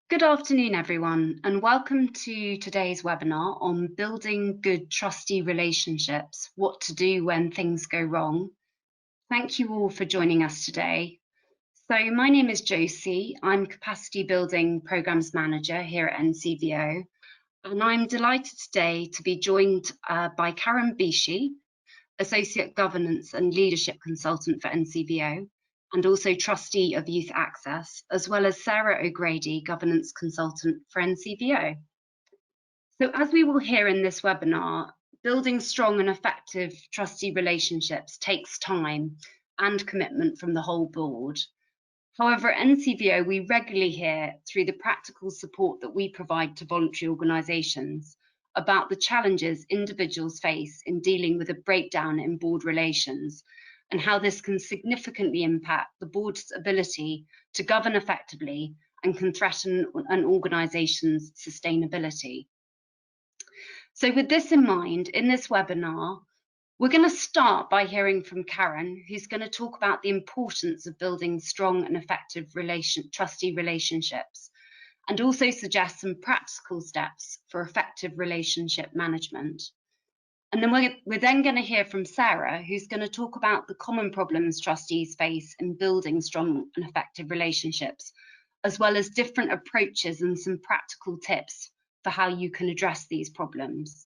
Good afternoon, everyone, and welcome to today's webinar on building good trustee relationships, what to do when things go wrong. Thank you all for joining us today. So my name is Josie. I'm Capacity Building Programs Manager here at NCVO, and I'm delighted today to be joined by Karen Bishi, Associate Governance and Leadership Consultant for NCVO, and also Trustee of Youth Access, as well as Sarah O'Grady, Governance Consultant for NCVO. So as we will hear in this webinar, building strong and effective trustee relationships takes time and commitment from the whole board. However, at NCVO, we regularly hear through the practical support that we provide to voluntary organisations about the challenges individuals face in dealing with a breakdown in board relations and how this can significantly impact the board's ability to govern effectively and can threaten an organisation's sustainability. So with this in mind, in this webinar, we're going to start by hearing from Karen, who's going to talk about the importance of building strong and effective trustee relationships, and also suggest some practical steps for effective relationship management. And then we're then going to hear from Sarah, who's going to talk about the common problems trustees face in building strong and effective relationships, as well as different approaches and some practical tips for how you can address these problems.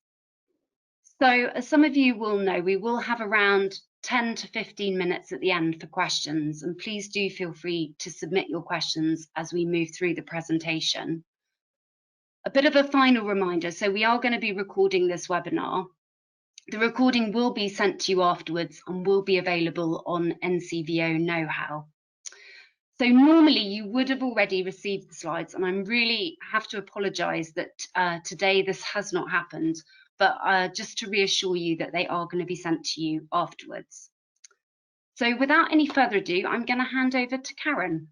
So as some of you will know, we will have around 10 to 15 minutes at the end for questions, and please do feel free to submit your questions as we move through the presentation. A bit of a final reminder, so we are going to be recording this webinar. The recording will be sent to you afterwards and will be available on NCVO Know-How. So normally you would have already received the slides, and I really have to apologise that today this has not happened, but just to reassure you that they are going to be sent to you afterwards. So without any further ado, I'm going to hand over to Karen.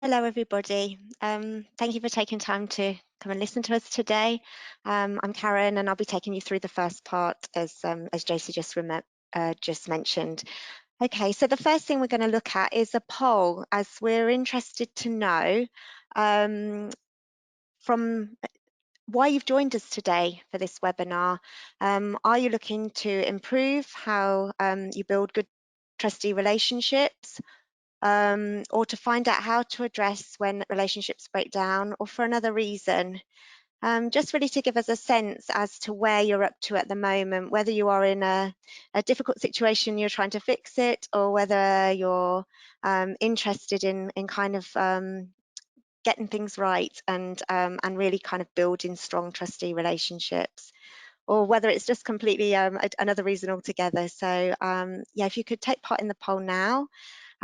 Hello, everybody. Thank you for taking time to come and listen to us today. I'm Karen, and I'll be taking you through the first part, as Josie just mentioned. Okay, so the first thing we're going to look at is a poll, as we're interested to know from why you've joined us today for this webinar. Are you looking to improve how you build good trustee relationships? Or to find out how to address when relationships break down, or for another reason. Just really to give us a sense as to where you're up to at the moment, whether you are in a difficult situation, you're trying to fix it, or whether you're interested in kind of getting things right and really kind of building strong trustee relationships, or whether it's just completely another reason altogether. So yeah, if you could take part in the poll now.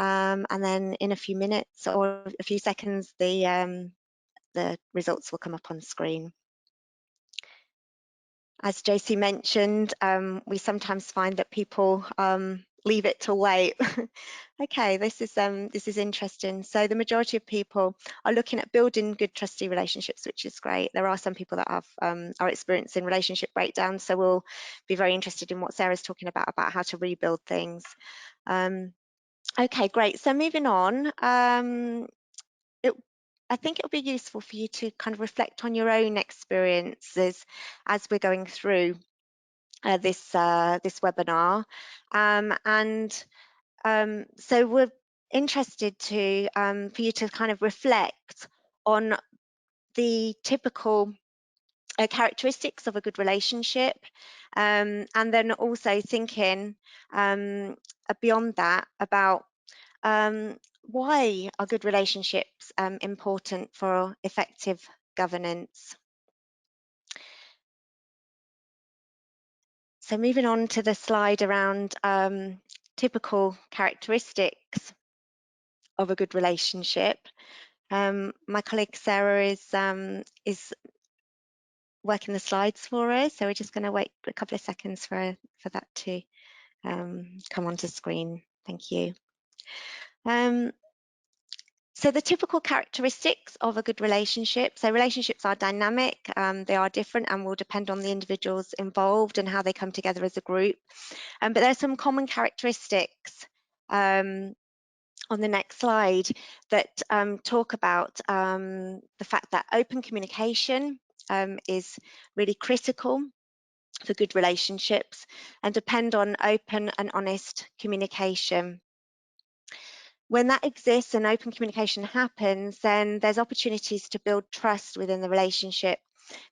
And then in a few minutes or a few seconds, the results will come up on screen. As Josie mentioned, we sometimes find that people leave it till late. Okay, this is interesting. So the majority of people are looking at building good trustee relationships, which is great. There are some people that have are experiencing relationship breakdowns, so we'll be very interested in what Sarah's talking about how to rebuild things. Okay, great. So moving on, I think it'll be useful for you to kind of reflect on your own experiences as we're going through this webinar, so we're interested to for you to kind of reflect on the typical characteristics of a good relationship, and then also thinking beyond that about why are good relationships important for effective governance. So moving on to the slide around typical characteristics of a good relationship. My colleague Sarah is working the slides for us, so we're just going to wait a couple of seconds for that to come onto screen. Thank you. So the typical characteristics of a good relationship. So relationships are dynamic, they are different and will depend on the individuals involved and how they come together as a group. But there are some common characteristics on the next slide that talk about the fact that open communication is really critical for good relationships and depend on open and honest communication. When that exists and open communication happens, then there's opportunities to build trust within the relationship.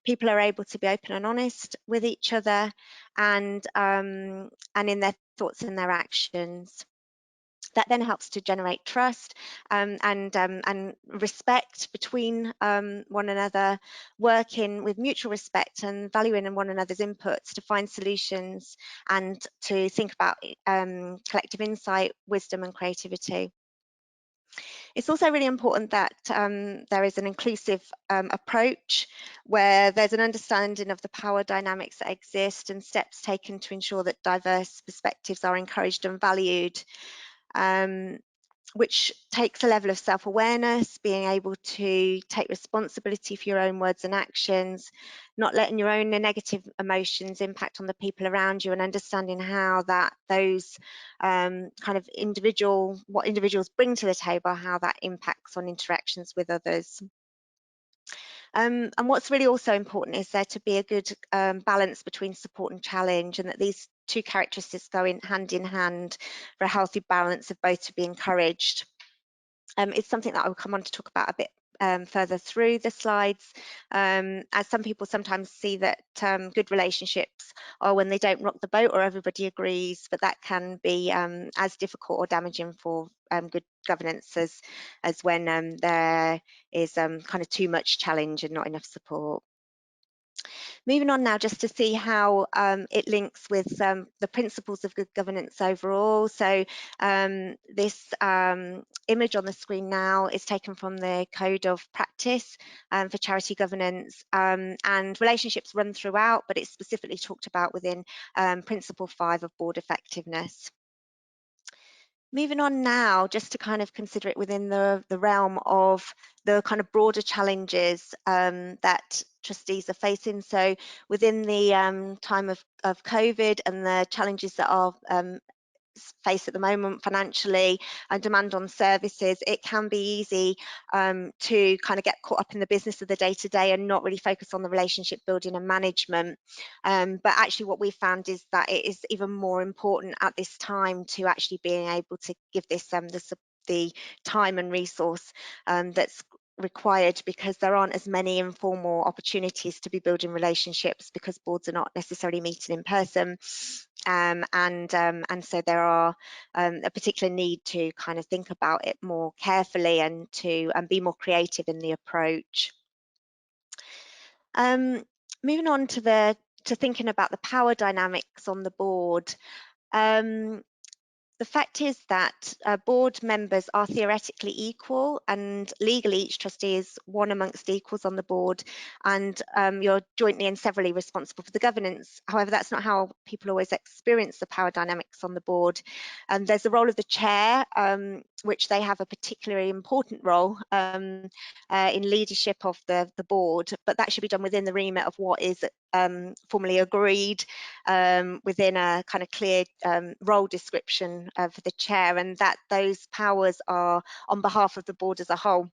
People are able to be open and honest with each other and in their thoughts and their actions. That then helps to generate trust and respect between one another, working with mutual respect and valuing in one another's inputs to find solutions and to think about collective insight, wisdom and creativity. It's also really important that there is an inclusive approach where there's an understanding of the power dynamics that exist and steps taken to ensure that diverse perspectives are encouraged and valued. Which takes a level of self-awareness, being able to take responsibility for your own words and actions, not letting your own negative emotions impact on the people around you, and understanding how those kind of what individuals bring to the table, how that impacts on interactions with others. And what's really also important is there to be a good balance between support and challenge, and that these two characteristics go hand in hand for a healthy balance of both to be encouraged. It's something that I will come on to talk about a bit further through the slides, as some people sometimes see that good relationships are when they don't rock the boat or everybody agrees, but that can be as difficult or damaging for good governance as when there is kind of too much challenge and not enough support. Moving on now just to see how it links with the principles of good governance overall. So this image on the screen now is taken from the Code of Practice for Charity Governance, and relationships run throughout, but it's specifically talked about within Principle 5 of Board Effectiveness. Moving on now, just to kind of consider it within the realm of the kind of broader challenges that trustees are facing. So within the time of COVID and the challenges that are face at the moment financially and demand on services, it can be easy to kind of get caught up in the business of the day-to-day and not really focus on the relationship building and management. But actually what we found is that it is even more important at this time to actually being able to give this the time and resource that's required, because there aren't as many informal opportunities to be building relationships because boards are not necessarily meeting in person. And so there are a particular need to kind of think about it more carefully and to be more creative in the approach. Moving on to thinking about the power dynamics on the board. The fact is that board members are theoretically equal, and legally each trustee is one amongst equals on the board, and you're jointly and severally responsible for the governance. However, that's not how people always experience the power dynamics on the board. There's the role of the chair, which they have a particularly important role in leadership of the board, but that should be done within the remit of what is formally agreed within a kind of clear role description for the chair, and that those powers are on behalf of the board as a whole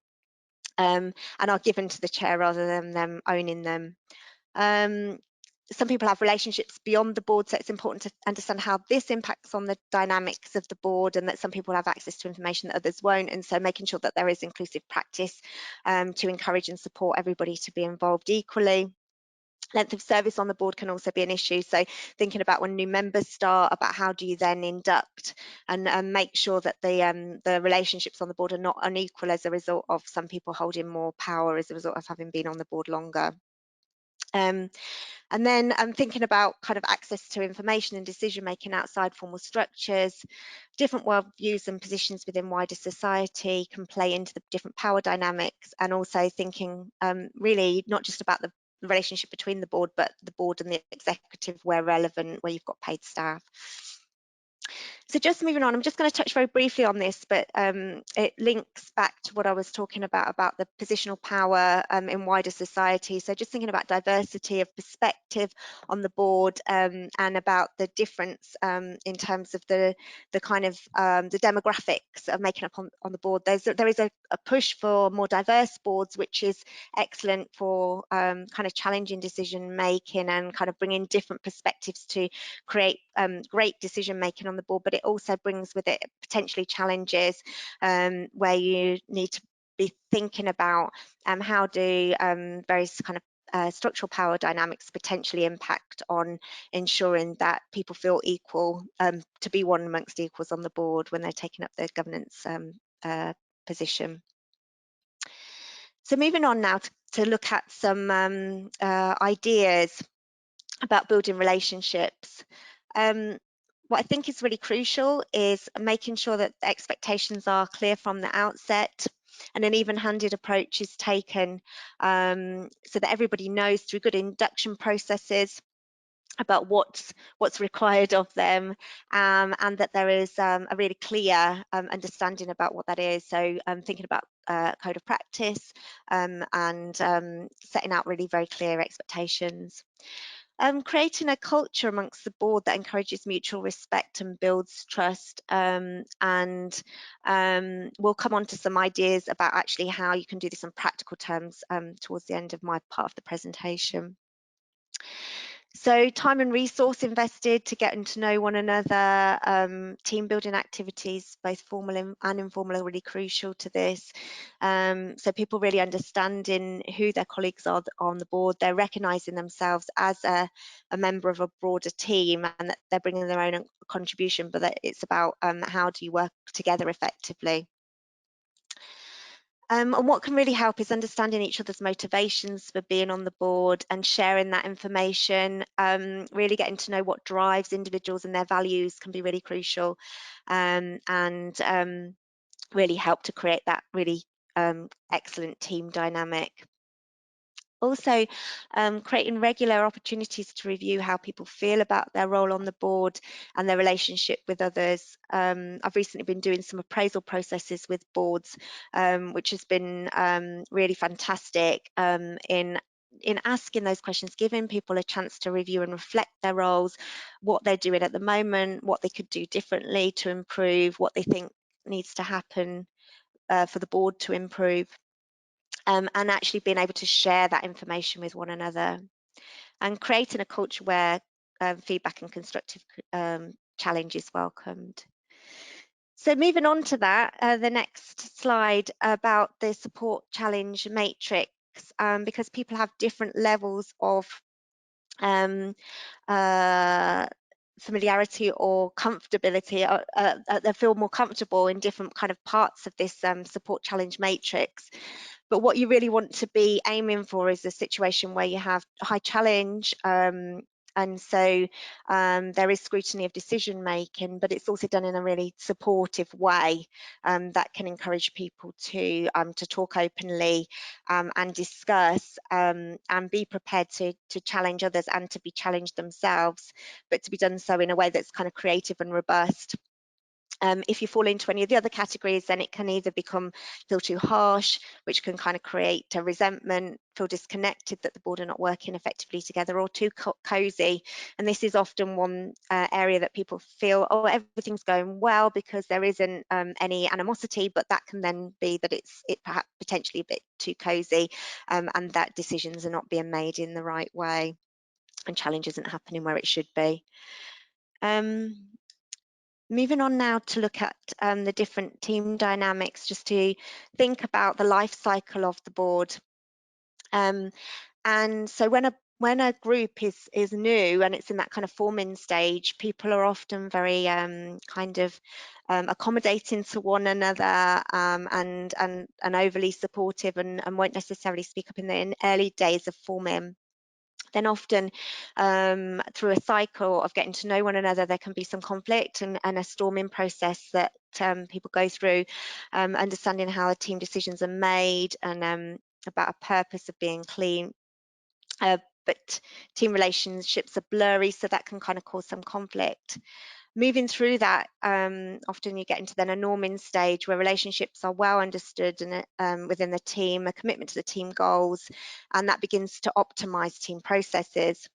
and are given to the chair rather than them owning them. Some people have relationships beyond the board, so it's important to understand how this impacts on the dynamics of the board, and that some people have access to information that others won't, and so making sure that there is inclusive practice to encourage and support everybody to be involved equally. Length of service on the board can also be an issue, so thinking about when new members start, about how do you then induct and make sure that the relationships on the board are not unequal as a result of some people holding more power as a result of having been on the board longer. And then I'm thinking about kind of access to information and decision making outside formal structures. Different worldviews and positions within wider society can play into the different power dynamics, and also thinking really not just about the relationship between the board, but the board and the executive where relevant, where you've got paid staff. So just moving on, I'm just going to touch very briefly on this, but it links back to what I was talking about the positional power in wider society. So just thinking about diversity of perspective on the board and about the difference in terms of the kind of the demographics of making up on the board. There is a push for more diverse boards, which is excellent for kind of challenging decision making and kind of bringing different perspectives to create great decision making on the board, but it also brings with it potentially challenges where you need to be thinking about how do various kind of structural power dynamics potentially impact on ensuring that people feel equal to be one amongst equals on the board when they're taking up their governance position. So moving on now to look at some ideas about building relationships. What I think is really crucial is making sure that the expectations are clear from the outset and an even-handed approach is taken so that everybody knows through good induction processes about what's required of them and that there is a really clear understanding about what that is. So thinking about code of practice and setting out really very clear expectations. Creating a culture amongst the board that encourages mutual respect and builds trust, and we'll come on to some ideas about actually how you can do this in practical terms towards the end of my part of the presentation. So time and resource invested to getting to know one another, team building activities, both formal and informal, are really crucial to this. So people really understanding who their colleagues are on the board, they're recognising themselves as a member of a broader team and that they're bringing their own contribution, but that it's about how do you work together effectively. And what can really help is understanding each other's motivations for being on the board and sharing that information. Really getting to know what drives individuals and their values can be really crucial and really help to create that really excellent team dynamic. Also, creating regular opportunities to review how people feel about their role on the board and their relationship with others. I've recently been doing some appraisal processes with boards, which has been really fantastic in asking those questions, giving people a chance to review and reflect their roles, what they're doing at the moment, what they could do differently to improve, what they think needs to happen for the board to improve. And actually being able to share that information with one another and creating a culture where feedback and constructive challenge is welcomed. So moving on to that, the next slide about the support challenge matrix, because people have different levels of familiarity or comfortability, they feel more comfortable in different kind of parts of this support challenge matrix. But what you really want to be aiming for is a situation where you have high challenge, and so there is scrutiny of decision making, but it's also done in a really supportive way that can encourage people to talk openly and discuss and be prepared to challenge others and to be challenged themselves, but to be done so in a way that's kind of creative and robust. If you fall into any of the other categories, then it can either feel too harsh, which can kind of create a resentment, feel disconnected that the board are not working effectively together, or too cozy. And this is often one area that people feel, oh, everything's going well because there isn't any animosity, but that can then be that it's perhaps potentially a bit too cozy and that decisions are not being made in the right way and challenge isn't happening where it should be. Moving on now to look at the different team dynamics, just to think about the life cycle of the board. And so when a group is new and it's in that kind of forming stage, people are often very kind of accommodating to one another and overly supportive and won't necessarily speak up in the early days of forming. Then often through a cycle of getting to know one another, there can be some conflict and a storming process that people go through, understanding how the team decisions are made and about a purpose of being clean. but team relationships are blurry, so that can kind of cause some conflict. Moving through that, often you get into then a norming stage where relationships are well understood and within the team, a commitment to the team goals, and that begins to optimize team processes.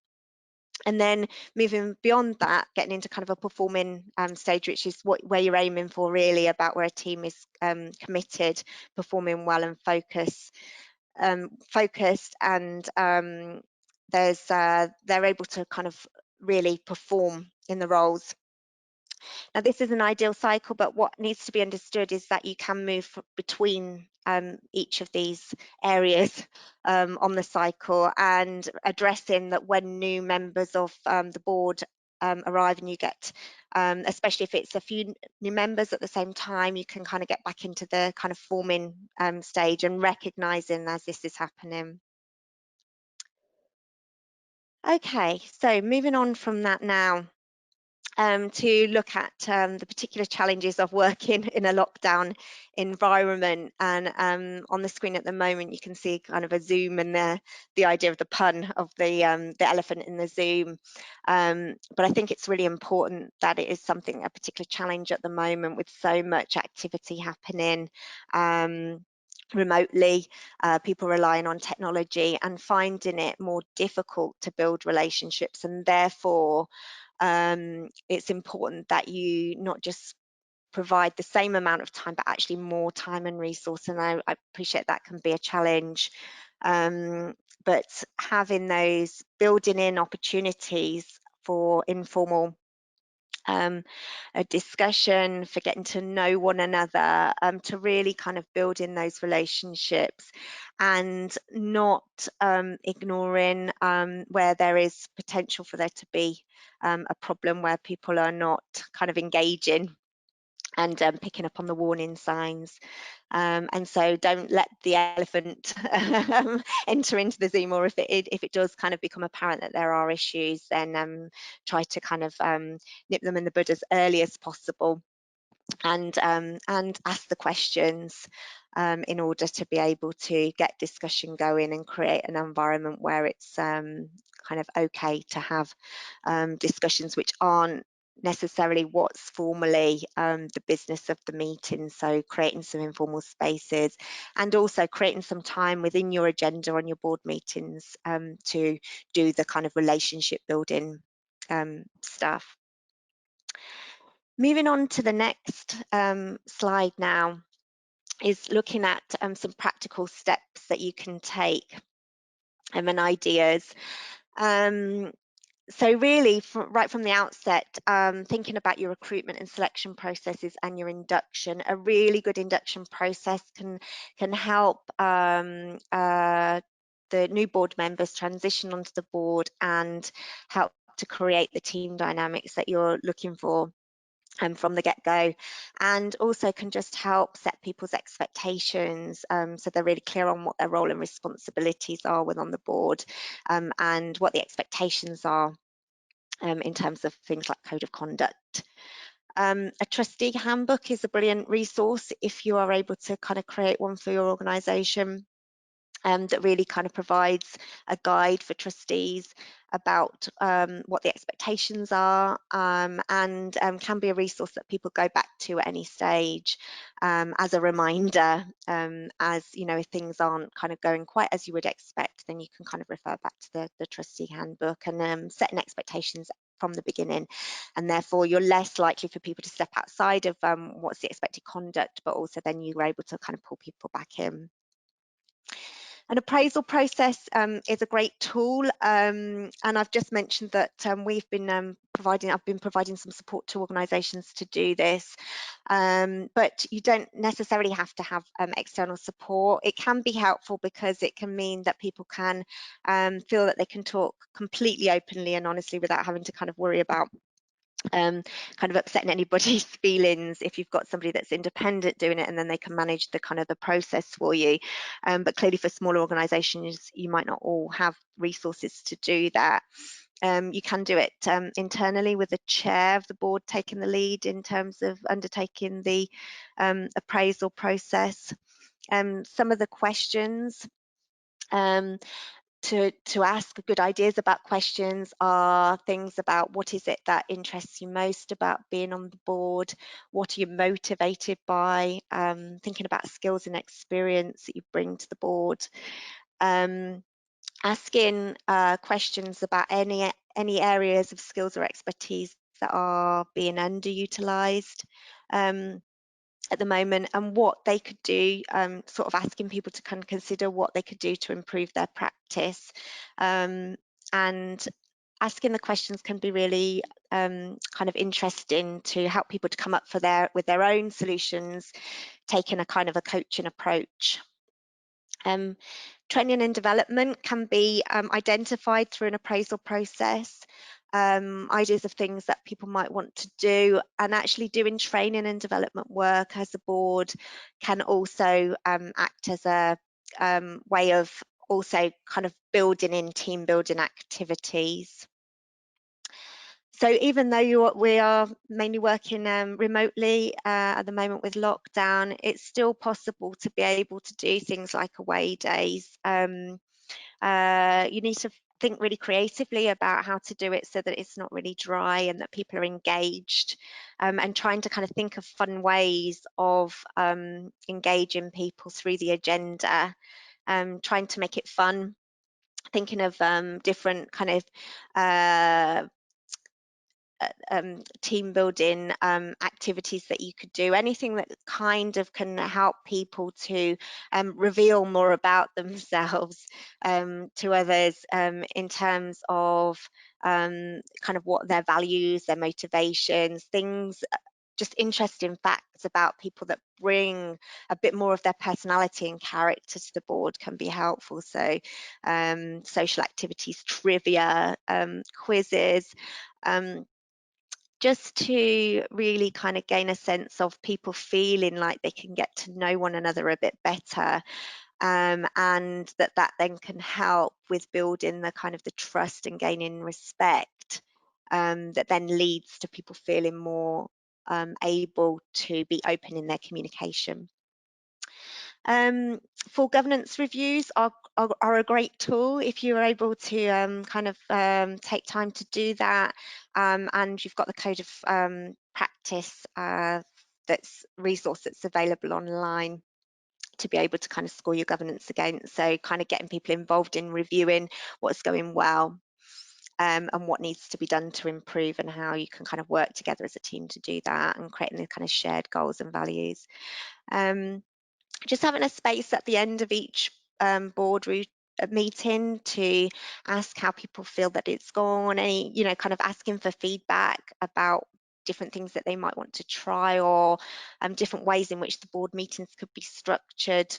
And then moving beyond that, getting into kind of a performing stage, which is where you're aiming for, really, about where a team is committed, performing well and focused, and they're able to kind of really perform in the roles. Now, this is an ideal cycle, but what needs to be understood is that you can move between each of these areas on the cycle, and addressing that when new members of the board arrive, and you get, especially if it's a few new members at the same time, you can kind of get back into the kind of forming stage and recognizing as this is happening. Okay, so moving on from that now. To look at the particular challenges of working in a lockdown environment. And on the screen at the moment, you can see kind of a zoom and the idea of the pun of the elephant in the zoom. But I think it's really important that it is something, a particular challenge at the moment, with so much activity happening remotely, people relying on technology and finding it more difficult to build relationships, and therefore it's important that you not just provide the same amount of time, but actually more time and resource. And I appreciate that can be a challenge, but having those building in opportunities for informal a discussion, for getting to know one another, to really kind of build in those relationships, and not ignoring where there is potential for there to be a problem where people are not kind of engaging and picking up on the warning signs. And so don't let the elephant enter into the Zoom, or if it does kind of become apparent that there are issues, then try to kind of nip them in the bud as early as possible, and ask the questions in order to be able to get discussion going and create an environment where it's kind of okay to have discussions which aren't necessarily what's formally the business of the meeting. So creating some informal spaces, and also creating some time within your agenda on your board meetings to do the kind of relationship building stuff. Moving on to the next slide now is looking at some practical steps that you can take and ideas. So really, right from the outset, thinking about your recruitment and selection processes and your induction. A really good induction process can help the new board members transition onto the board and help to create the team dynamics that you're looking for from the get-go, and also can just help set people's expectations, so they're really clear on what their role and responsibilities are within the board, and what the expectations are in terms of things like code of conduct. A trustee handbook is a brilliant resource if you are able to kind of create one for your organisation. That really kind of provides a guide for trustees about what the expectations are, and can be a resource that people go back to at any stage as a reminder. As you know, if things aren't kind of going quite as you would expect, then you can kind of refer back to the trustee handbook, and setting expectations from the beginning, and therefore you're less likely for people to step outside of what's the expected conduct, but also then you're able to kind of pull people back in. An appraisal process is a great tool, and I've just mentioned that I've been providing some support to organisations to do this, but you don't necessarily have to have external support. It can be helpful because it can mean that people can feel that they can talk completely openly and honestly without having to kind of worry about kind of upsetting anybody's feelings if you've got somebody that's independent doing it, and then they can manage the kind of the process for you. But clearly for smaller organisations, you might not all have resources to do that. You can do it internally with the chair of the board taking the lead in terms of undertaking the appraisal process. Some of the questions to ask good ideas about questions are things about what is it that interests you most about being on the board, what are you motivated by, thinking about skills and experience that you bring to the board, asking questions about any areas of skills or expertise that are being underutilized at the moment, and what they could do, sort of asking people to kind of consider what they could do to improve their practice. And asking the questions can be really kind of interesting to help people to come up with their own solutions, taking a kind of a coaching approach. Training and development can be identified through an appraisal process. Ideas of things that people might want to do, and actually doing training and development work as a board can also act as a way of also kind of building in team building activities. So even though we are mainly working remotely at the moment with lockdown, it's still possible to be able to do things like away days. You need to think really creatively about how to do it so that it's not really dry and that people are engaged, and trying to kind of think of fun ways of engaging people through the agenda, trying to make it fun, thinking of different kind of team building activities that you could do, anything that kind of can help people to reveal more about themselves to others, in terms of kind of what their values, their motivations, things, just interesting facts about people that bring a bit more of their personality and character to the board can be helpful. So social activities, trivia, quizzes, just to really kind of gain a sense of people feeling like they can get to know one another a bit better, and that then can help with building the kind of the trust and gaining respect, that then leads to people feeling more able to be open in their communication. Full governance reviews are a great tool if you're able to kind of take time to do that, and you've got the code of practice that's resource that's available online to be able to kind of score your governance against. So kind of getting people involved in reviewing what's going well, and what needs to be done to improve, and how you can kind of work together as a team to do that, and creating the kind of shared goals and values. Just having a space at the end of each board meeting to ask how people feel that it's gone, any, you know, kind of asking for feedback about different things that they might want to try, or different ways in which the board meetings could be structured,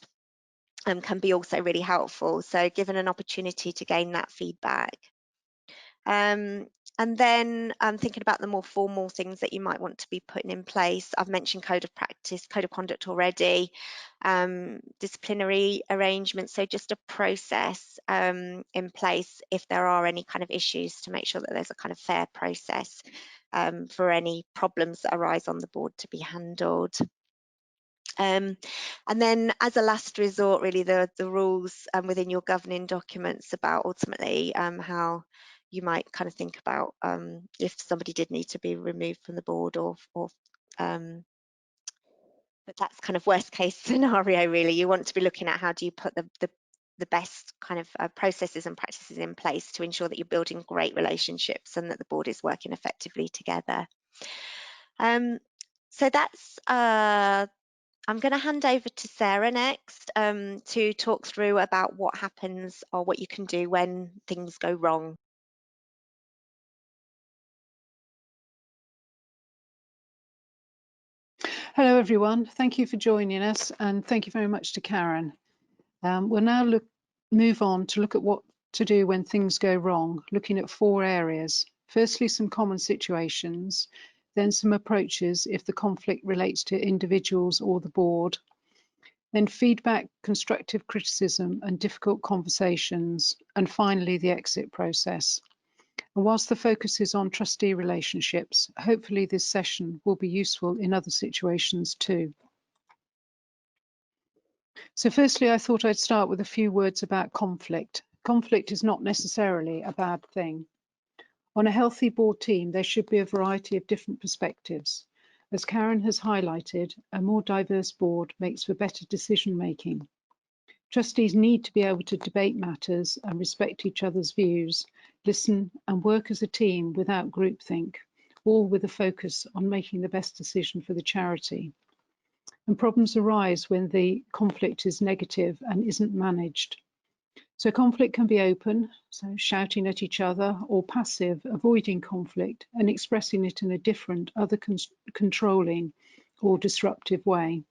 can be also really helpful. So given an opportunity to gain that feedback. And then thinking about the more formal things that you might want to be putting in place. I've mentioned code of practice, code of conduct already, disciplinary arrangements, so just a process in place if there are any kind of issues, to make sure that there's a kind of fair process for any problems that arise on the board to be handled. And then as a last resort, really the rules within your governing documents about ultimately how you might kind of think about if somebody did need to be removed from the board, or but that's kind of worst case scenario really. You want to be looking at how do you put the best kind of processes and practices in place to ensure that you're building great relationships and that the board is working effectively together. So that's I'm going to hand over to Sarah next to talk through about what happens, or what you can do when things go wrong. Hello everyone, thank you for joining us, and thank you very much to Karen. We'll now move on to look at what to do when things go wrong, looking at 4 areas. Firstly, some common situations, then some approaches if the conflict relates to individuals or the board, then feedback, constructive criticism and difficult conversations, and finally the exit process. And whilst the focus is on trustee relationships, hopefully this session will be useful in other situations too. So firstly, I thought I'd start with a few words about conflict. Conflict is not necessarily a bad thing. On a healthy board team, there should be a variety of different perspectives. As Karen has highlighted, a more diverse board makes for better decision making. Trustees need to be able to debate matters and respect each other's views, listen and work as a team without groupthink, all with a focus on making the best decision for the charity. And problems arise when the conflict is negative and isn't managed. So conflict can be open, so shouting at each other, or passive, avoiding conflict and expressing it in a different, other controlling or disruptive way.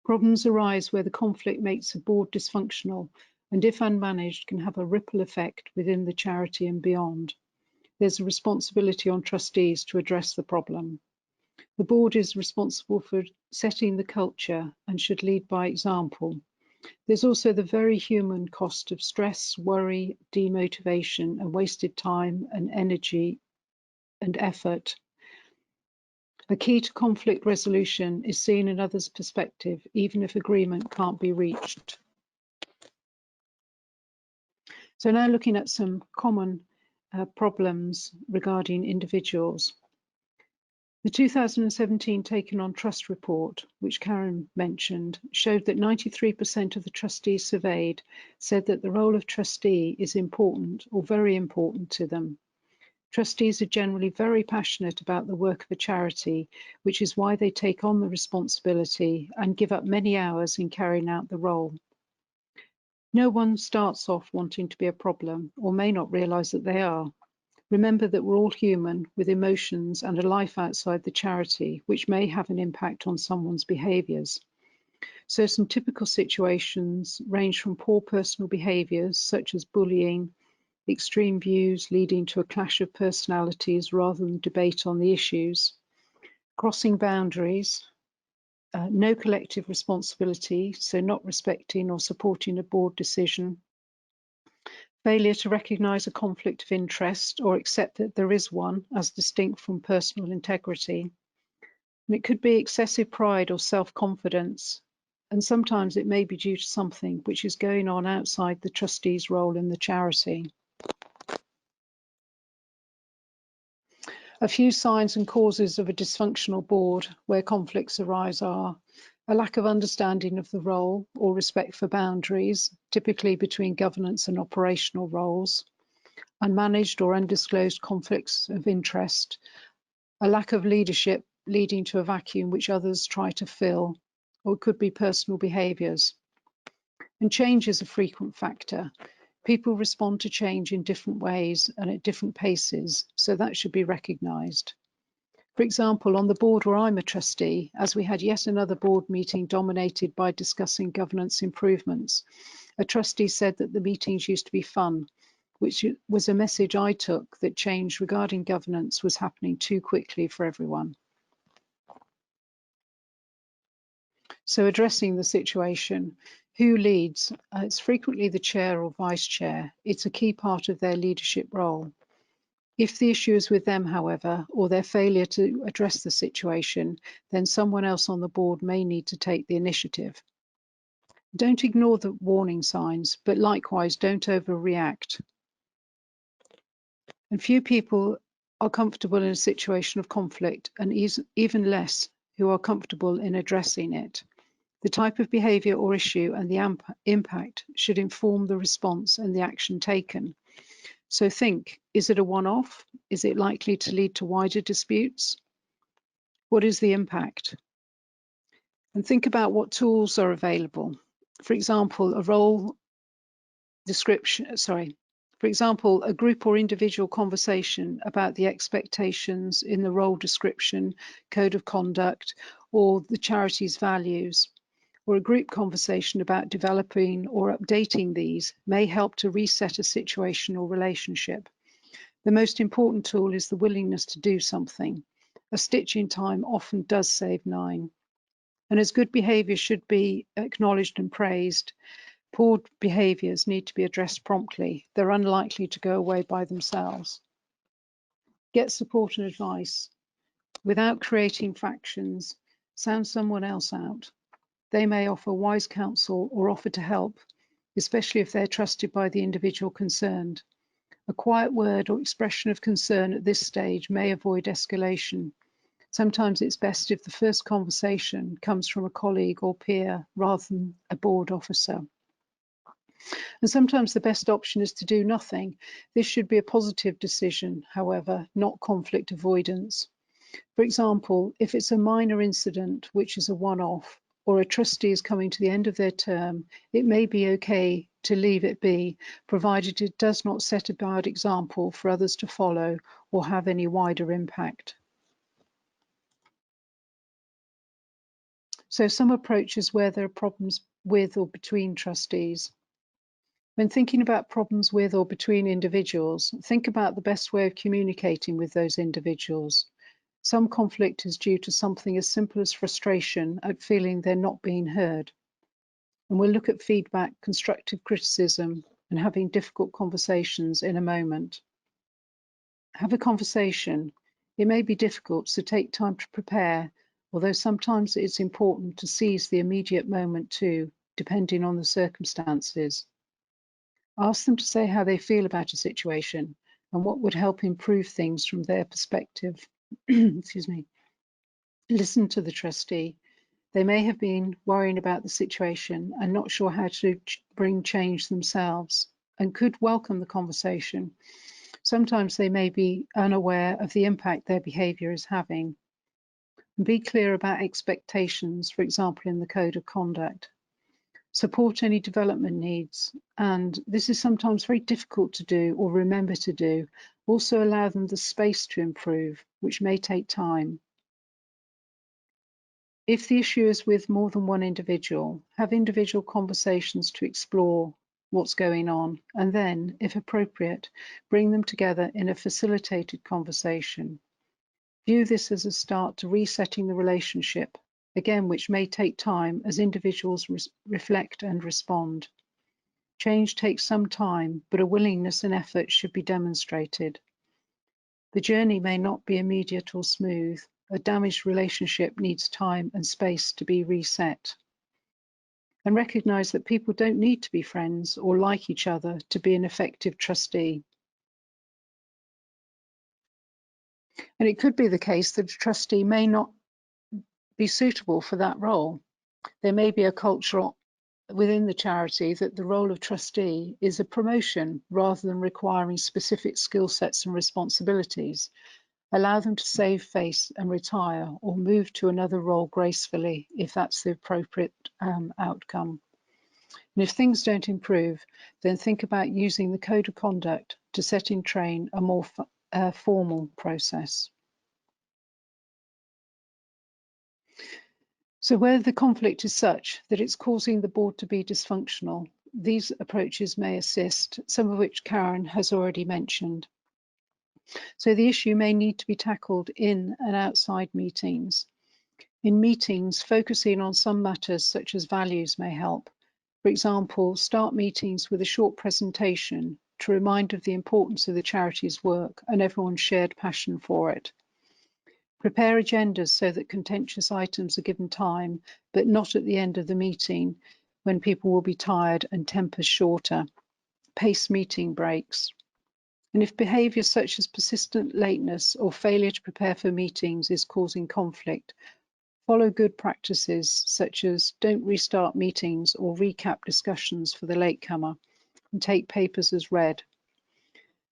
Problems arise where the conflict makes a board dysfunctional and, if unmanaged, can have a ripple effect within the charity and beyond. There's a responsibility on trustees to address the problem. The board is responsible for setting the culture and should lead by example. There's also the very human cost of stress, worry, demotivation, and wasted time and energy and effort. The key to conflict resolution is seeing another's perspective, even if agreement can't be reached. So now looking at some common problems regarding individuals. The 2017 Taken on Trust report, which Karen mentioned, showed that 93% of the trustees surveyed said that the role of trustee is important or very important to them. Trustees are generally very passionate about the work of a charity, which is why they take on the responsibility and give up many hours in carrying out the role. No one starts off wanting to be a problem or may not realise that they are. Remember that we're all human with emotions and a life outside the charity, which may have an impact on someone's behaviours. So some typical situations range from poor personal behaviours, such as bullying, extreme views leading to a clash of personalities rather than debate on the issues, crossing boundaries, no collective responsibility, so not respecting or supporting a board decision, failure to recognise a conflict of interest or accept that there is one as distinct from personal integrity. And it could be excessive pride or self-confidence, and sometimes it may be due to something which is going on outside the trustee's role in the charity. A few signs and causes of a dysfunctional board where conflicts arise are a lack of understanding of the role or respect for boundaries, typically between governance and operational roles, unmanaged or undisclosed conflicts of interest, a lack of leadership leading to a vacuum which others try to fill, or it could be personal behaviours. And change is a frequent factor. People respond to change in different ways and at different paces, so that should be recognised. For example, on the board where I'm a trustee, as we had yet another board meeting dominated by discussing governance improvements, a trustee said that the meetings used to be fun, which was a message I took that change regarding governance was happening too quickly for everyone. So addressing the situation, who leads? It's frequently the chair or vice chair. It's a key part of their leadership role. If the issue is with them, however, or their failure to address the situation, then someone else on the board may need to take the initiative. Don't ignore the warning signs, but likewise don't overreact. And few people are comfortable in a situation of conflict, and even less who are comfortable in addressing it. The type of behaviour or issue and the impact should inform the response and the action taken. So think, is it a one-off? Is it likely to lead to wider disputes? What is the impact? And think about what tools are available. For example, a role description, for example, a group or individual conversation about the expectations in the role description, code of conduct, or the charity's values, or a group conversation about developing or updating these may help to reset a situation or relationship. The most important tool is the willingness to do something. A stitch in time often does save 9. And as good behaviour should be acknowledged and praised, poor behaviours need to be addressed promptly. They're unlikely to go away by themselves. Get support and advice. Without creating factions, sound someone else out. They may offer wise counsel or offer to help. especially if they're trusted by the individual concerned. A quiet word or expression of concern at this stage may avoid escalation. Sometimes it's best if the first conversation comes from a colleague or peer rather than a board officer. And sometimes the best option is to do nothing. This should be a positive decision, however, not conflict avoidance. For example, if it's a minor incident, which is a one-off, or a trustee is coming to the end of their term, it may be okay to leave it be, provided it does not set a bad example for others to follow or have any wider impact. So some approaches where there are problems with or between trustees. When thinking about problems with or between individuals, think about the best way of communicating with those individuals. Some conflict is due to something as simple as frustration at feeling they're not being heard. And we'll look at feedback, constructive criticism, and having difficult conversations in a moment. Have a conversation. It may be difficult, so take time to prepare, although sometimes it's important to seize the immediate moment too, depending on the circumstances. Ask them to say how they feel about a situation and what would help improve things from their perspective. Excuse me. Listen to the trustee. They may have been worrying about the situation and not sure how to bring change themselves and could welcome the conversation. Sometimes they may be unaware of the impact their behaviour is having. Be clear about expectations, for example, in the code of conduct. Support any development needs, and this is sometimes very difficult to do or remember to do. Also allow them the space to improve, which may take time. If the issue is with more than one individual, have individual conversations to explore what's going on, and then, if appropriate, bring them together in a facilitated conversation. View this as a start to resetting the relationship, again, which may take time as individuals reflect and respond. Change takes some time, but a willingness and effort should be demonstrated. The journey may not be immediate or smooth. A damaged relationship needs time and space to be reset. And recognize that people don't need to be friends or like each other to be an effective trustee. And it could be the case that a trustee may not be suitable for that role. There may be a culture within the charity that the role of trustee is a promotion rather than requiring specific skill sets and responsibilities. Allow them to save face and retire or move to another role gracefully if that's the appropriate outcome. And if things don't improve, then think about using the code of conduct to set in train a more formal process. So where the conflict is such that it's causing the board to be dysfunctional, these approaches may assist, some of which Karen has already mentioned. So the issue may need to be tackled in and outside meetings. In meetings, focusing on some matters such as values may help. For example, start meetings with a short presentation to remind of the importance of the charity's work and everyone's shared passion for it. Prepare agendas so that contentious items are given time, but not at the end of the meeting when people will be tired and tempers shorter. Pace meeting breaks. And if behaviour such as persistent lateness or failure to prepare for meetings is causing conflict, follow good practices such as don't restart meetings or recap discussions for the latecomer and take papers as read.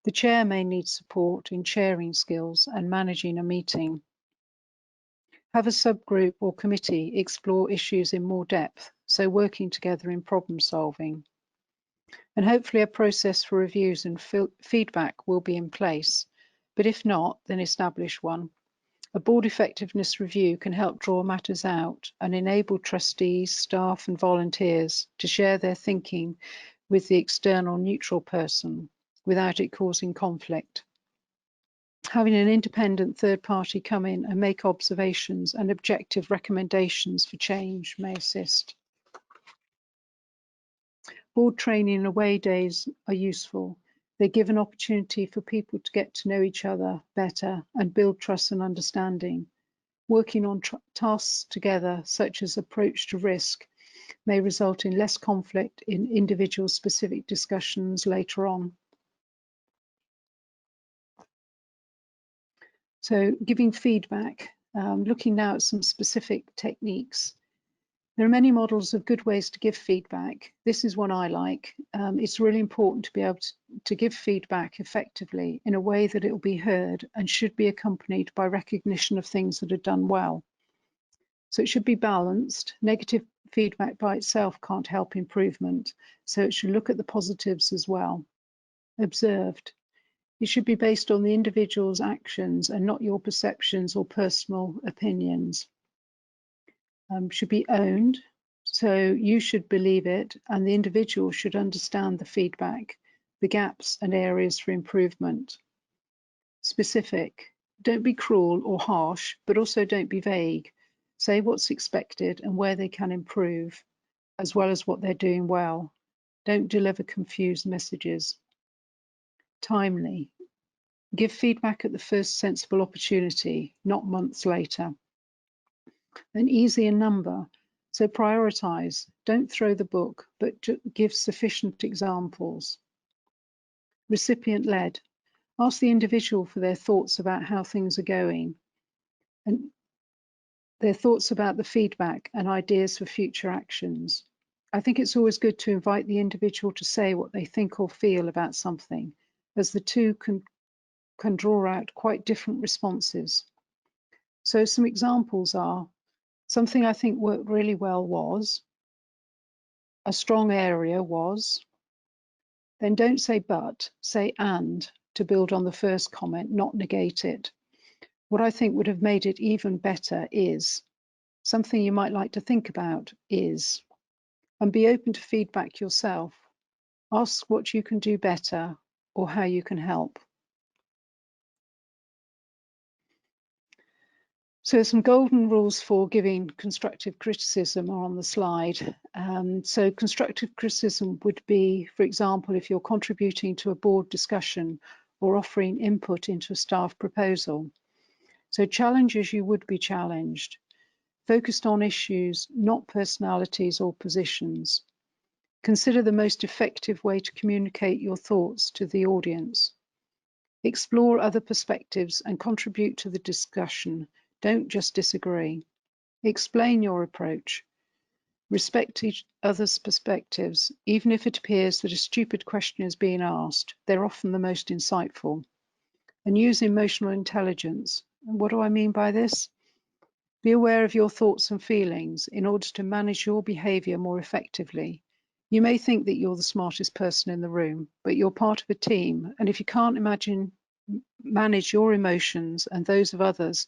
The chair may need support in chairing skills and managing a meeting. Have a subgroup or committee explore issues in more depth, so working together in problem solving. And hopefully a process for reviews and feedback will be in place, but if not, then establish one. A board effectiveness review can help draw matters out and enable trustees, staff and volunteers to share their thinking with the external neutral person without it causing conflict. Having an independent third party come in and make observations and objective recommendations for change may assist. Board training and away days are useful. They give an opportunity for people to get to know each other better and build trust and understanding. Working on tasks together, such as approach to risk, may result in less conflict in individual specific discussions later on. So giving feedback, looking now at some specific techniques. There are many models of good ways to give feedback. This is one I like. It's really important to be able to give feedback effectively in a way that it will be heard and should be accompanied by recognition of things that are done well. So it should be balanced. Negative feedback by itself can't help improvement, so it should look at the positives as well. Observed. It should be based on the individual's actions and not your perceptions or personal opinions. Should be owned, so you should believe it and the individual should understand the feedback, the gaps and areas for improvement. Specific. Don't be cruel or harsh, but also don't be vague. Say what's expected and where they can improve, as well as what they're doing well. Don't deliver confused messages. Timely. Give feedback at the first sensible opportunity, not months later. And easy in number. So prioritize. Don't throw the book, but give sufficient examples. Recipient-led. Ask the individual for their thoughts about how things are going and their thoughts about the feedback and ideas for future actions. I think it's always good to invite the individual to say what they think or feel about something, as the two can draw out quite different responses. So some examples are, something I think worked really well was, a strong area was, then don't say but, say and, to build on the first comment, not negate it. What I think would have made it even better is, something you might like to think about is, and be open to feedback yourself. Ask what you can do better or how you can help. So some golden rules for giving constructive criticism are on the slide. So constructive criticism would be, for example, if you're contributing to a board discussion or offering input into a staff proposal. So challenge as you would be challenged. Focused on issues, not personalities or positions. Consider the most effective way to communicate your thoughts to the audience. Explore other perspectives and contribute to the discussion. Don't just disagree. Explain your approach. Respect each other's perspectives, even if it appears that a stupid question is being asked. They're often the most insightful. And use emotional intelligence. And what do I mean by this? Be aware of your thoughts and feelings in order to manage your behavior more effectively. You may think that you're the smartest person in the room, but you're part of a team. And if you can't manage your emotions and those of others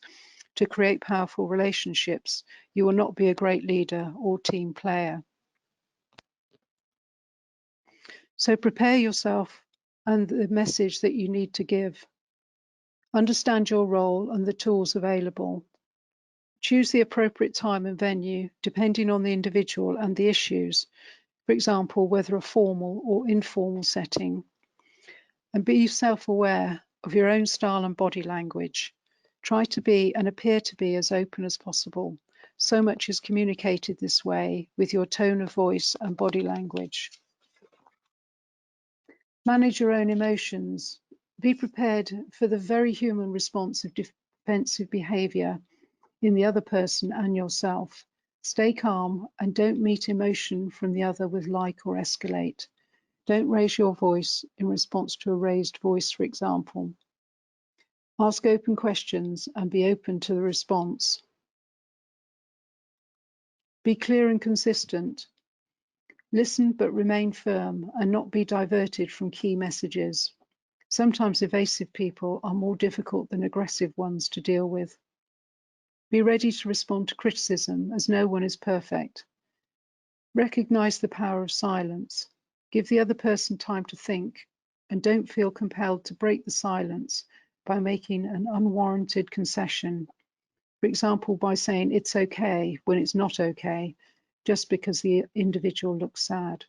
to create powerful relationships, you will not be a great leader or team player. So prepare yourself and the message that you need to give. Understand your role and the tools available. Choose the appropriate time and venue depending on the individual and the issues. For example, whether a formal or informal setting. And be self-aware of your own style and body language. Try to be and appear to be as open as possible. So much is communicated this way with your tone of voice and body language. Manage your own emotions. Be prepared for the very human response of defensive behavior in the other person and yourself. Stay calm and don't meet emotion from the other with like or escalate. Don't raise your voice in response to a raised voice, for example. Ask open questions and be open to the response. Be clear and consistent. Listen but remain firm and not be diverted from key messages. Sometimes evasive people are more difficult than aggressive ones to deal with. Be ready to respond to criticism, as no one is perfect. Recognize the power of silence. Give the other person time to think, and don't feel compelled to break the silence by making an unwarranted concession. For example, by saying it's okay when it's not okay, just because the individual looks sad.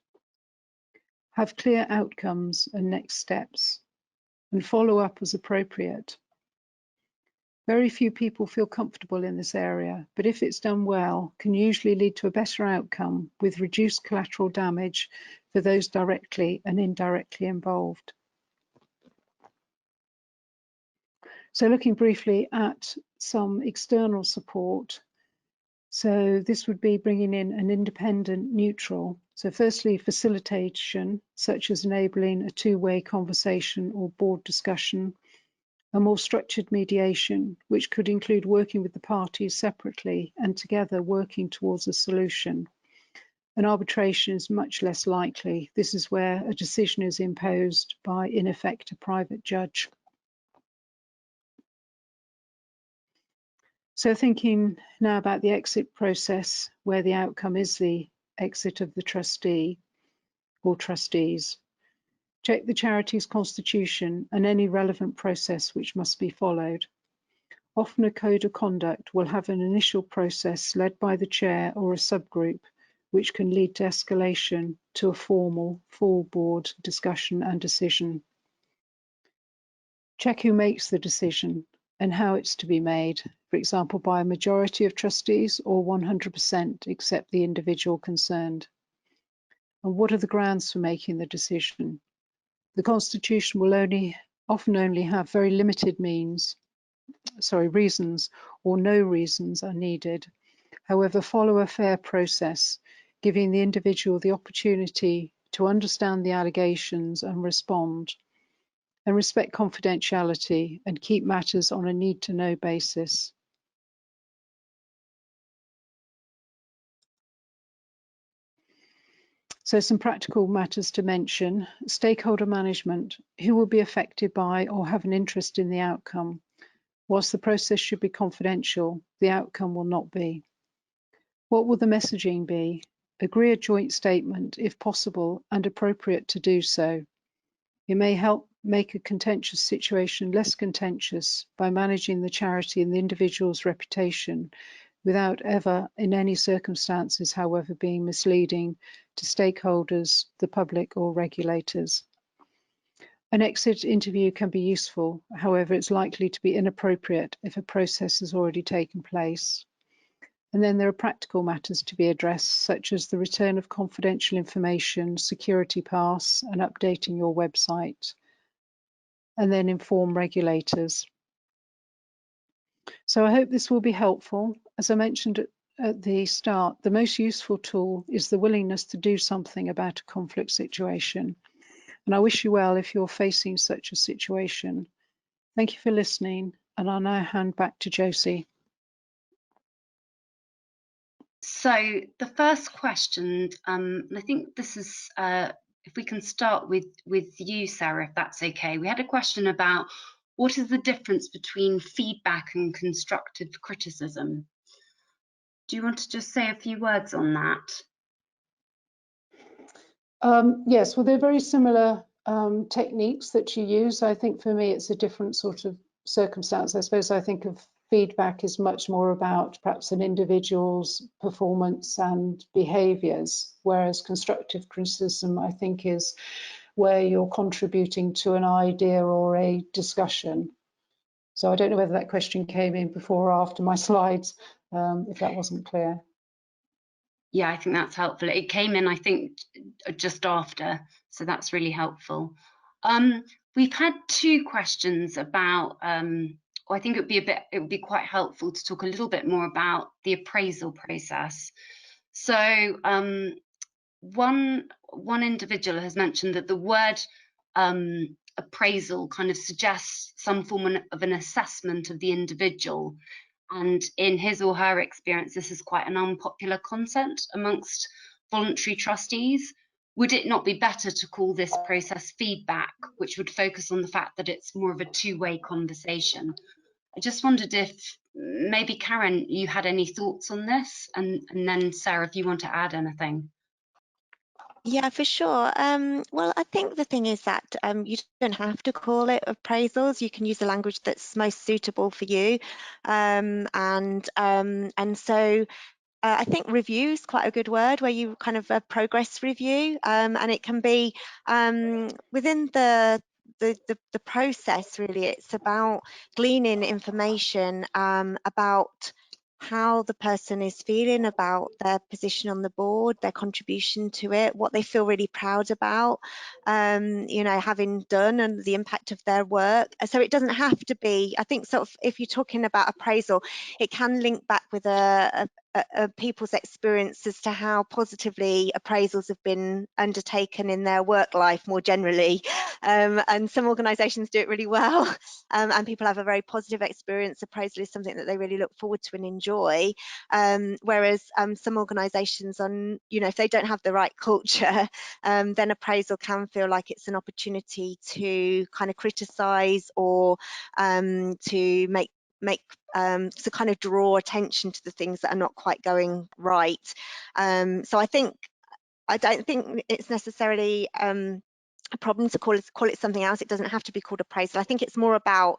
Have clear outcomes and next steps, and follow up as appropriate. Very few people feel comfortable in this area, but if it's done well, can usually lead to a better outcome with reduced collateral damage for those directly and indirectly involved. So looking briefly at some external support. So this would be bringing in an independent neutral. So firstly, facilitation, such as enabling a two-way conversation or board discussion. A more structured mediation, which could include working with the parties separately and together working towards a solution. An arbitration is much less likely. This is where a decision is imposed by, in effect, a private judge. So thinking now about the exit process, where the outcome is the exit of the trustee or trustees. Check the charity's constitution and any relevant process which must be followed. Often a code of conduct will have an initial process led by the chair or a subgroup, which can lead to escalation to a formal full board discussion and decision. Check who makes the decision and how it's to be made, for example, by a majority of trustees or 100% except the individual concerned. And what are the grounds for making the decision? The Constitution will often only have very limited reasons, or no reasons are needed. However, follow a fair process, giving the individual the opportunity to understand the allegations and respond, and respect confidentiality and keep matters on a need-to-know basis. So some practical matters to mention. Stakeholder management. Who will be affected by or have an interest in the outcome? Whilst the process should be confidential, the outcome will not be. What will the messaging be? Agree a joint statement if possible and appropriate to do so. It may help make a contentious situation less contentious by managing the charity and the individual's reputation without ever, in any circumstances, however, being misleading to stakeholders, the public or regulators. An exit interview can be useful, however, it's likely to be inappropriate if a process has already taken place. And then there are practical matters to be addressed, such as the return of confidential information, security pass, and updating your website. And then inform regulators. So I hope this will be helpful. As I mentioned at the start, the most useful tool is the willingness to do something about a conflict situation. And I wish you well if you're facing such a situation. Thank you for listening, and I'll now hand back to Josie. So the first question, and I think this is, if we can start with you, Sarah, if that's okay. We had a question about what is the difference between feedback and constructive criticism? Do you want to just say a few words on that? Yes, well, they're very similar techniques that you use. I think for me, it's a different sort of circumstance. I suppose I think of feedback is much more about perhaps an individual's performance and behaviours, whereas constructive criticism, I think, is where you're contributing to an idea or a discussion. So I don't know whether that question came in before or after my slides, if that wasn't clear. Yeah, I think that's helpful. It came in, I think, just after, so that's really helpful. We've had two questions about, I think it would be quite helpful to talk a little bit more about the appraisal process. So one individual has mentioned that the word appraisal kind of suggests some form of an assessment of the individual. And in his or her experience, this is quite an unpopular concept amongst voluntary trustees. Would it not be better to call this process feedback, which would focus on the fact that it's more of a two-way conversation? I just wondered if maybe, Karen, you had any thoughts on this, and then Sarah, if you want to add anything. Yeah, for sure. Well, I think the thing is that you don't have to call it appraisals. You can use the language that's most suitable for you. And so I think review is quite a good word, where you kind of a progress review, and it can be within the the process really. It's about gleaning information about how the person is feeling about their position on the board, their contribution to it, what they feel really proud about, you know, having done, and the impact of their work. So it doesn't have to be, I think, sort of, if you're talking about appraisal, it can link back with people's experience as to how positively appraisals have been undertaken in their work life more generally. And some organisations do it really well, and people have a very positive experience. Appraisal is something that they really look forward to and enjoy. Whereas some organisations, you know, if they don't have the right culture, then appraisal can feel like it's an opportunity to kind of criticise or to make to kind of draw attention to the things that are not quite going right. So I don't think it's necessarily a problem to call it something else. It doesn't have to be called appraisal. I think it's more about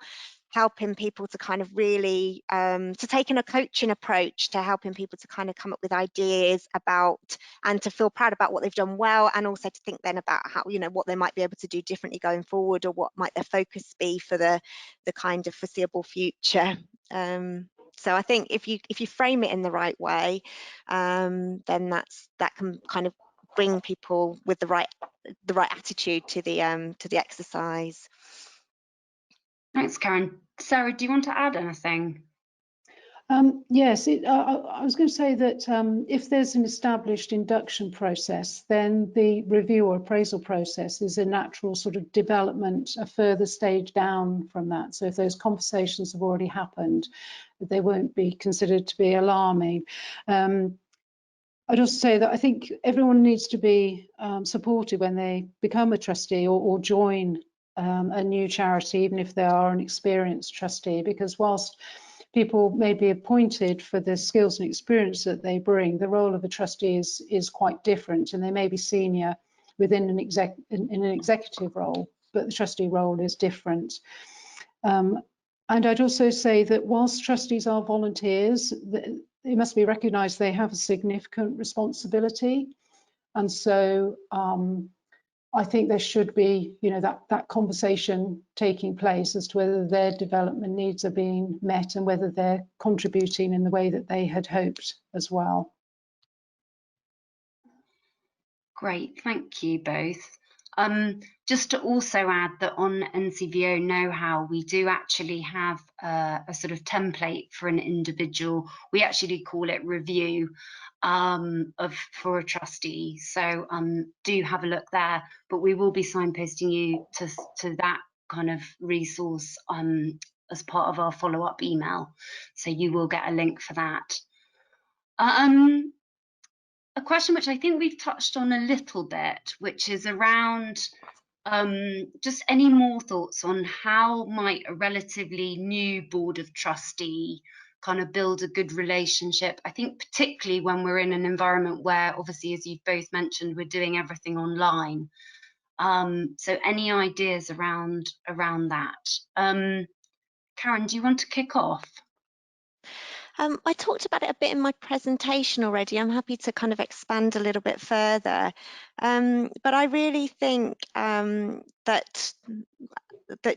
helping people to kind of really to take a coaching approach to helping people to kind of come up with ideas about and to feel proud about what they've done well, and also to think then about how, you know, what they might be able to do differently going forward, or what might their focus be for the kind of foreseeable future. So I think if you frame it in the right way, then that can kind of bring people with the right attitude to the exercise. Thanks, Karen. Sarah, do you want to add anything? Yes, I was going to say that if there's an established induction process, then the review or appraisal process is a natural sort of development, a further stage down from that. So if those conversations have already happened, they won't be considered to be alarming. I'd also say that I think everyone needs to be supported when they become a trustee or join a new charity, even if they are an experienced trustee, because whilst people may be appointed for the skills and experience that they bring, the role of a trustee is quite different, and they may be senior within an executive role, but the trustee role is different. And I'd also say that whilst trustees are volunteers, it must be recognised they have a significant responsibility, and so I think there should be, you know, that conversation taking place as to whether their development needs are being met and whether they're contributing in the way that they had hoped as well. Great, thank you both. Just to also add that on NCVO Know-How, we do actually have a sort of template for an individual. We actually call it review for a trustee. So do have a look there, but we will be signposting you to that kind of resource as part of our follow-up email. So you will get a link for that. A question which I think we've touched on a little bit, which is around just any more thoughts on how might a relatively new board of trustee kind of build a good relationship. I think particularly when we're in an environment where, obviously, as you've both mentioned, we're doing everything online. So any ideas around that? Karen, do you want to kick off? I talked about it a bit in my presentation already. I'm happy to kind of expand a little bit further. But I really think that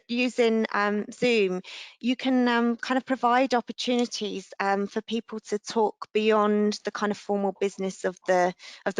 using Zoom, you can kind of provide opportunities for people to talk beyond the kind of formal business of the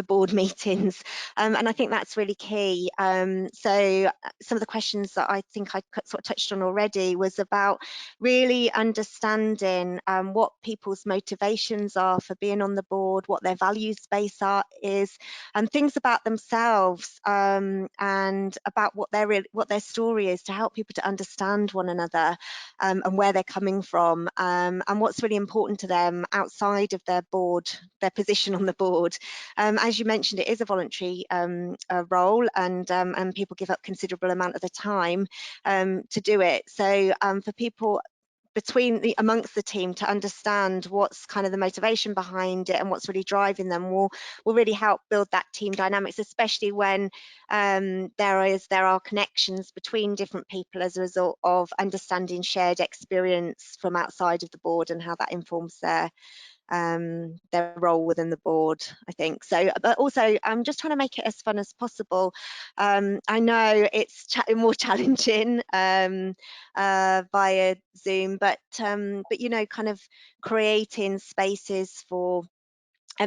board meetings, and I think that's really key. So some of the questions that I think I sort of touched on already was about really understanding what people's motivations are for being on the board, what their value space is, and things about themselves, and about what their story is, to help people to understand one another, and where they're coming from, and what's really important to them outside of their board, their position on the board. As you mentioned, it is a voluntary role, and people give up considerable amount of the time to do it. So for people amongst the team to understand what's kind of the motivation behind it and what's really driving them will really help build that team dynamics, especially when there are connections between different people as a result of understanding shared experience from outside of the board and how that informs their their role within the board, I think. So, but also I'm just trying to make it as fun as possible. I know it's more challenging via Zoom, but you know, kind of creating spaces for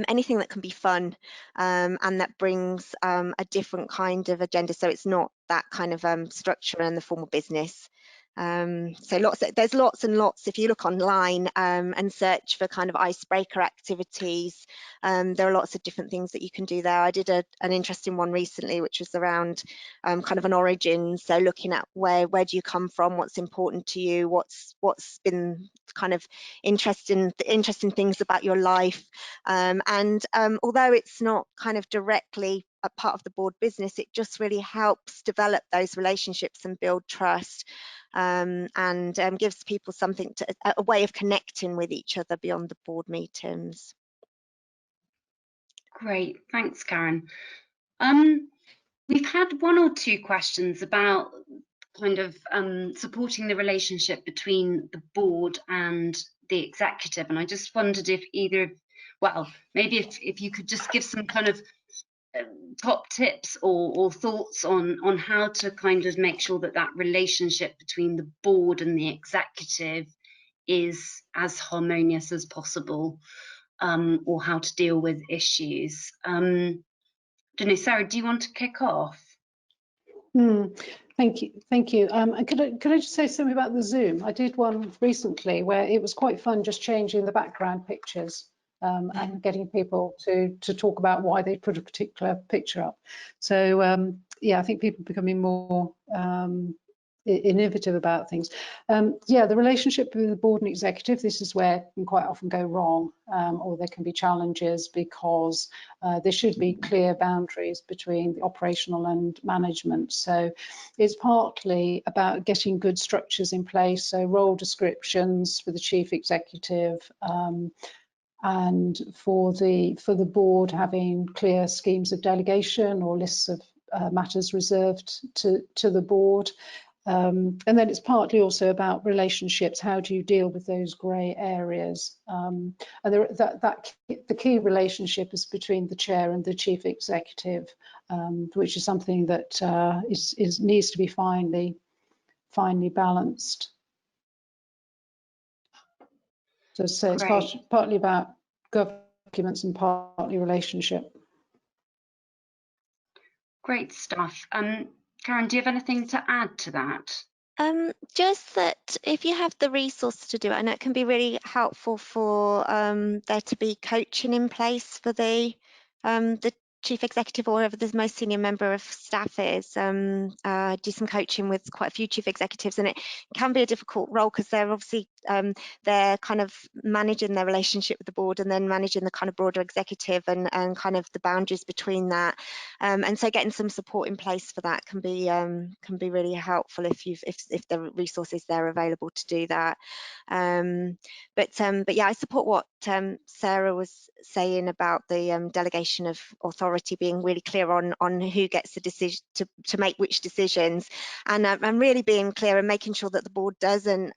anything that can be fun and that brings a different kind of agenda, so it's not that kind of structure and the formal business. So there's lots and lots. If you look online and search for kind of icebreaker activities, there are lots of different things that you can do there. I did an interesting one recently, which was around kind of an origin. So looking at where do you come from, what's important to you, what's been kind of interesting things about your life. And although it's not kind of directly a part of the board business, it just really helps develop those relationships and build trust, and gives people something a way of connecting with each other beyond the board meetings. Great, thanks, Karen. We've had one or two questions about kind of supporting the relationship between the board and the executive, and I just wondered if either, well, maybe if you could just give some kind of top tips or thoughts on how to kind of make sure that relationship between the board and the executive is as harmonious as possible, or how to deal with issues. I don't know, Sarah, do you want to kick off? Thank you. And could I just say something about the Zoom? I did one recently where it was quite fun, just changing the background pictures and getting people to talk about why they put a particular picture up. So yeah, I think people are becoming more innovative about things. Yeah, the relationship with the board and executive, this is where it can quite often go wrong, or there can be challenges because there should be clear boundaries between the operational and management. So it's partly about getting good structures in place, so role descriptions for the chief executive, and for the board having clear schemes of delegation or lists of matters reserved to the board. And then it's partly also about relationships. How do you deal with those grey areas? And the key relationship is between the chair and the chief executive, which is something that needs to be finely balanced. So it's partly about documents and partly relationship. Great stuff. Karen, do you have anything to add to that? Just that if you have the resource to do it, I know it can be really helpful for there to be coaching in place for the chief executive or whoever the most senior member of staff is. Do some coaching with quite a few chief executives, and it can be a difficult role because they're obviously they're kind of managing their relationship with the board and then managing the kind of broader executive and kind of the boundaries between that. And so getting some support in place for that can be really helpful if the resources there are available to do that. But yeah, I support what Sarah was saying about the delegation of authority, being really clear on who gets the decision to make which decisions, and really being clear and making sure that the board doesn't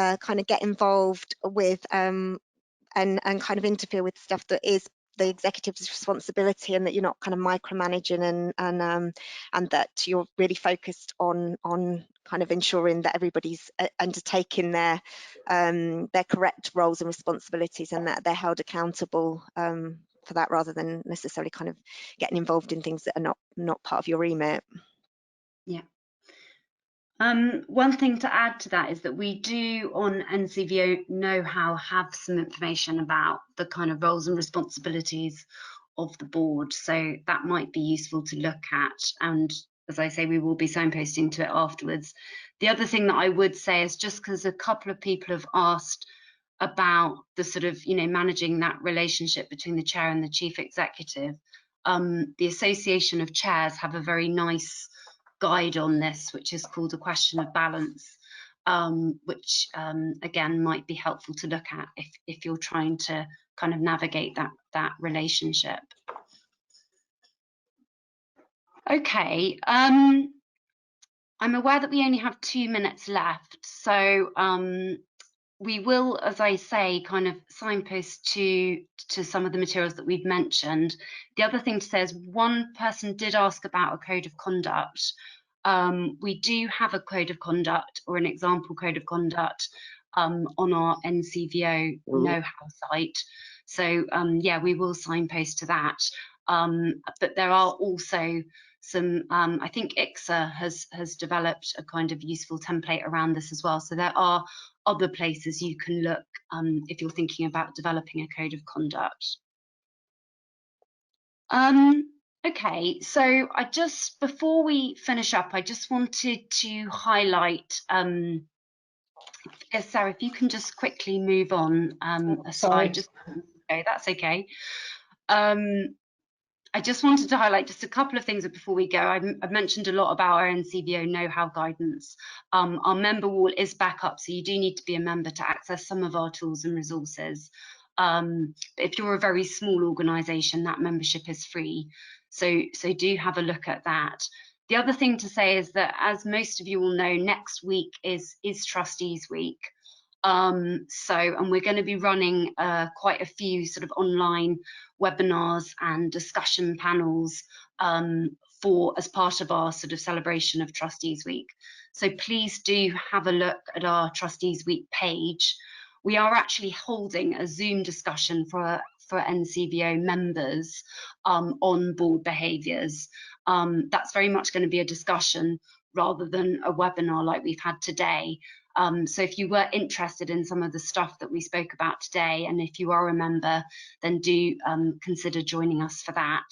kind of get involved with and kind of interfere with stuff that is the executive's responsibility, and that you're not kind of micromanaging and that you're really focused on kind of ensuring that everybody's undertaking their correct roles and responsibilities, and that they're held accountable for that, rather than necessarily kind of getting involved in things that are not part of your remit. Yeah. One thing to add to that is that we do on NCVO know-how have some information about the kind of roles and responsibilities of the board, so that might be useful to look at, and as I say, we will be signposting to it afterwards. The other thing that I would say is, just because a couple of people have asked about the sort of, you know, managing that relationship between the chair and the chief executive, the Association of Chairs have a very nice guide on this, which is called A Question of Balance, which again might be helpful to look at if you're trying to kind of navigate that relationship. Okay, I'm aware that we only have 2 minutes left, so we will, as I say, kind of signpost to some of the materials that we've mentioned. The other thing to say is one person did ask about a code of conduct. We do have a code of conduct or an example code of conduct on our NCVO know-how site. So yeah, we will signpost to that. But there are also some, I think ICSA has developed a kind of useful template around this as well. So there are other places you can look if you're thinking about developing a code of conduct. Okay, so before we finish up, I just wanted to highlight, Sarah, if you can just quickly move on a slide. Okay, that's okay. I just wanted to highlight just a couple of things before we go. I've mentioned a lot about our NCVO know-how guidance. Our member wall is back up, so you do need to be a member to access some of our tools and resources. But if you're a very small organisation, that membership is free. So do have a look at that. The other thing to say is that, as most of you will know, next week is Trustees Week. And we're going to be running quite a few sort of online webinars and discussion panels as part of our sort of celebration of Trustees Week. So please do have a look at our Trustees Week page. We are actually holding a Zoom discussion for NCVO members on board behaviours. That's very much going to be a discussion rather than a webinar like we've had today. So if you were interested in some of the stuff that we spoke about today, and if you are a member, then do consider joining us for that.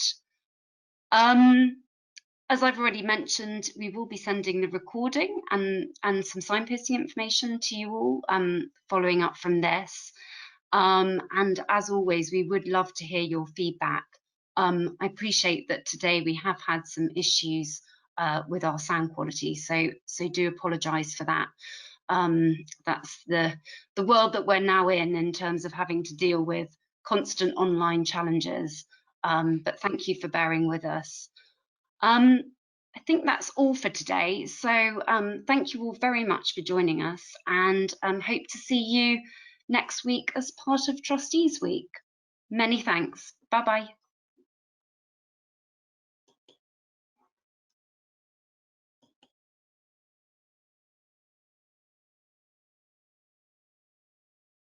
As I've already mentioned, we will be sending the recording and some signposting information to you all following up from this. And as always, we would love to hear your feedback. I appreciate that today we have had some issues with our sound quality, so do apologise for that. That's the world that we're now in terms of having to deal with constant online challenges. But thank you for bearing with us. I think that's all for today. So thank you all very much for joining us, and hope to see you next week as part of Trustees Week. Many thanks. Bye-bye.